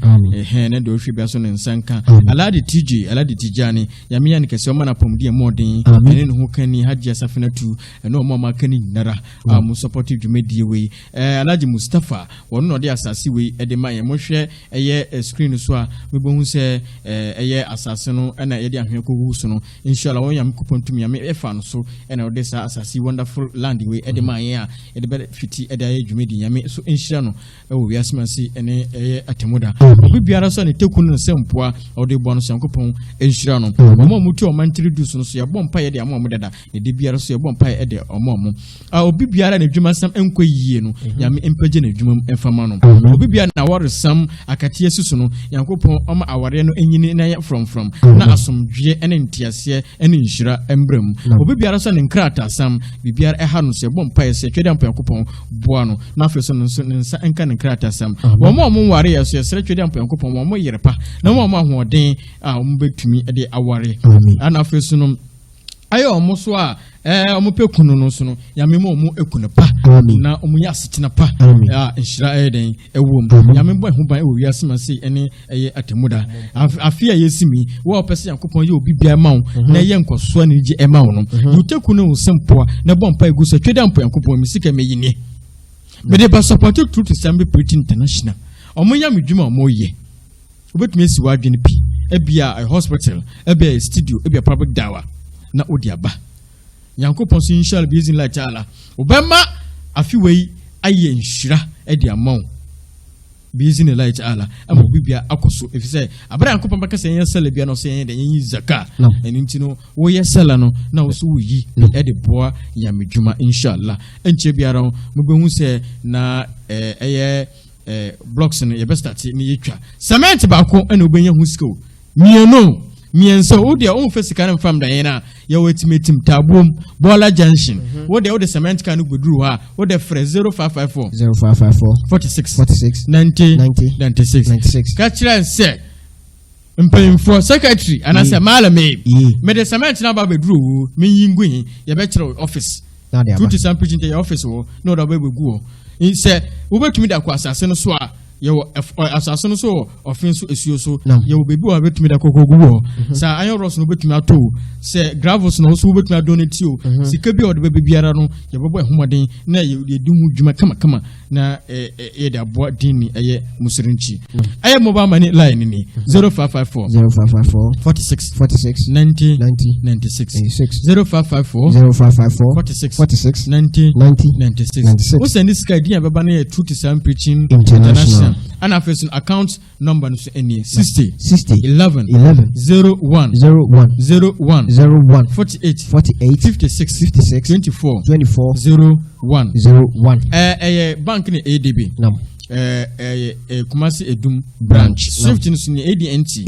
na de hwehwe bia so ne nsanka alade tijani yame ya ne kese o mana pomdi modin ene ne ho kani hajja safina tu ene o mama kani nara mu supportive dwumedie we Alhaji Mustafa wono no de asase we e de ma ye mo hwɛ eye screen so a mebohu se eye asase no na ye de ahwe kogu so no inshallah won yam kopon yame efa no so na o de sa asase wonderful land we e de ma ye a e de be fiti e de aye dwumedi yame so inshallah no e wo wiasemasi ene eye atemuda obi biara so ne tekunu no sempoa o de bo no sankopon inshallah no mo mutu o mantiri du so no so ye bɔ mpa ye de amom dada ne de biara so ye bɔ mpa ye de omom obi biara ne dwuma sam enko yie no yame empage ne dwuma emfama no obi biara na wore sam akatie susu no yankopon oma aware no enyini na ye from na asomdwe ene ntiase ene nhira embrem obi biara so ne nkrata sam bibiara eha no so ye bɔ mpa ye se twede ampa yankopon boa no na afi so no nsa enka ne nkrata sam wo mo ware ye so ye sere twede ampa yankopon wo mo yerepa na mo ahoden a mo betumi de aware ana afi so no ayo omo so a omo pekunu no so no yame mo ekunu pa na omo ya setena pa nhira eden ewom yame bo ho ban ewi asema sei ene eye atemuda afia yesimi wo opese yankopon ye obi bia ma wo na ye nkoso na ji ema wo no yutekunu wo sempoa na bo mpa egu so tweda mpa yankopon misika meyini me de ba support Truth Assembly Preach International omo ya medwuma omo ye obetumi esi wa adwene pi ebia a hospital ebia a studio ebia public dawa na odiaba yankopon so inshallah bi izin la taala obema afi wei aye nhira e de amon bi izin la taala ama bibia akoso efise abra yankopon baka se yen sala bia no se yen de yen zaka eni ntino wo ye sala no na wo so wuyi e de boa yamedwuma inshallah enche biara mo behu se na eye blocks no ye best start ni yetwa cement ba ko ena obenya hu skill mienso wo de o mfa sika na fam da yena ya wetimetim tabom bola junction wo de cement kan gbeduru ha wo de fre 0554 46 90 kachira se mpemfo secretary anasa malame me de cement na ba beduru me yingui ya be kire office Truth Assembly Preach into your office wo no da be begu o se wo betumi da kwa asase no so a yewo asase no so offense esuo so yewo bebi wa betumi da kokogu sa iron rods no betumi ato se gravels no so betumi donate o sika bi o de bebi biara no yebebo ehomoden na ye di hu dwuma kama na ye da bo din eye musirinchi aye mobile money line ni 0554 46 90 96 0554 46 90 96 o send this guy dia baba na Truth Assembly Preaching International and our first account number no any 60 11 01 48 56 24 01 bank ni ADB KUMASI ADUM branch Swift ni ADNTGHAC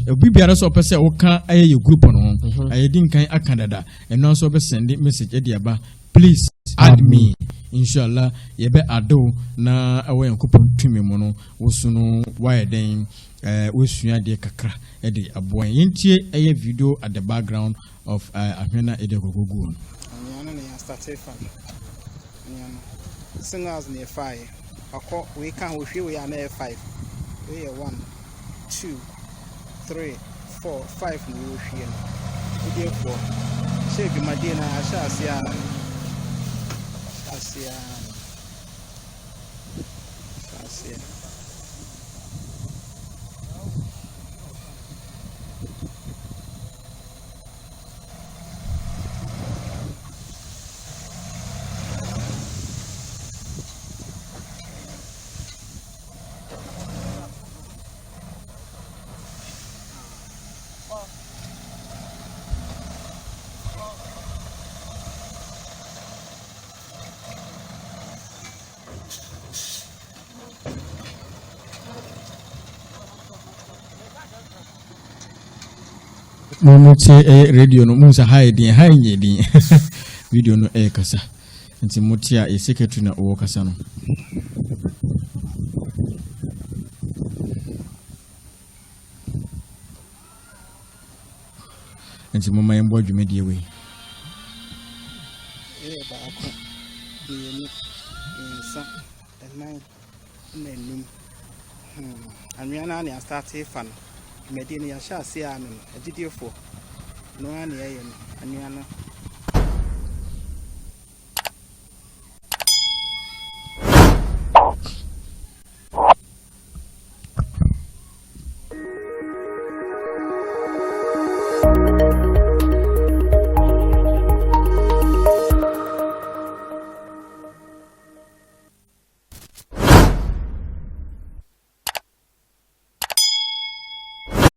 obi biara so pese o kan aye group no aye din kan akandada eno so be send message e aba please add me inshallah ye be ado na awe yankopon tumi mu no wosuno why den wosua de kakra e de aboa yentie aye video at the background of ahwena e de gogogu no anyana ne start fan anyana singers ne 5 akọ we kan we hwe we ya na 5 we 1 2 3 4 5 ni we hwe no we dey for shege madina asha asia Momo radio no munsa hide din video no kasa nti motia e secretary na owo kasa no. Nti mama yembo adwumedie we. Baako mmienu nsa nnan nanum anwea na ne start fa no dwumedie no yɛahyɛ ase a no agyidiefo no a ne yɛyɛ no anwea no